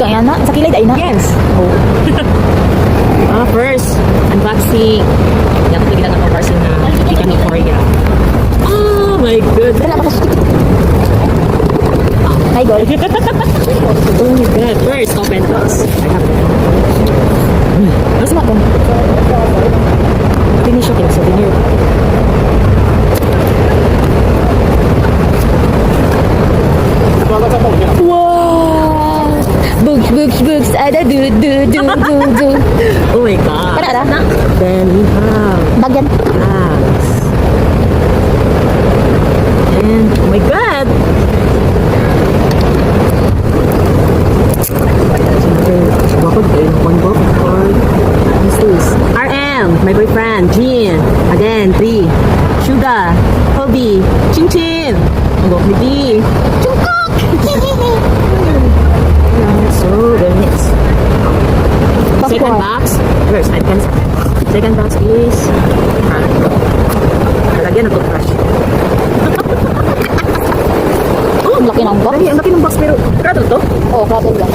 yan na? Sa kilay, dahil na? Yes. Oh. First, unboxing. Yan, ito lang ang unboxing na Chicken of Korea. Oh my God. Dala pa sa Hi, girl. Oh my God. First, open box. I have it. Mas mo kung Finish siya souvenir. wow! Books, ada du. Oh my God. Kada na? Then we have Bagyan. bags. And oh my God. One book for this. RM, my boyfriend. Jean. Again, 3. Sugar. Hobby. Chin Chin. Ang book ni D. Chungkok! So, the next. Second Popcorn. box. First, second box is lagyan ng toothbrush. Ang laki ng box. Ay, ang laki ng box pero grabe to. Oh, grabe yan.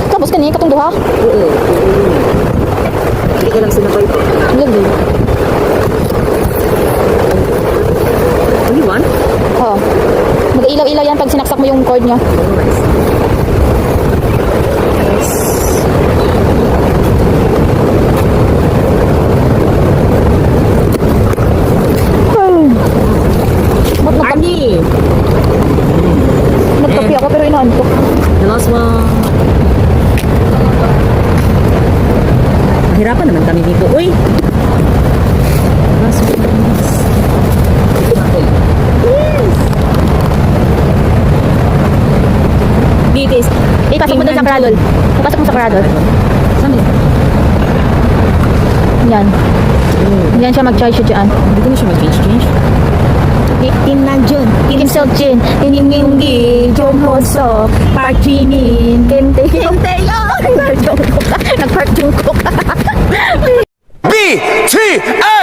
Tapos kani, katong duha? Oo. Hindi ka lang sinabay ko. Lagi. Only one? Oh. Mag-ilaw-ilaw yan pag sinaksak mo yung cord niya. Arnie! Nagkapi ako pero inaantok. The last one. Mahirapan naman kami dito. Uy! Last one. Yes! Ditis. Ipasok mo doon sa paradol. Ipasok mo sa paradol. Saan yun? Yan. Yan siya mag-charge siya dyan. Hindi ko na siya mag-change. Kim Namjoon, Kim Seokjin, Kim Yoongi, Jong Hoseok, Park Jimin, Kim Taehyung. Nag-Park Jungkook. BTS!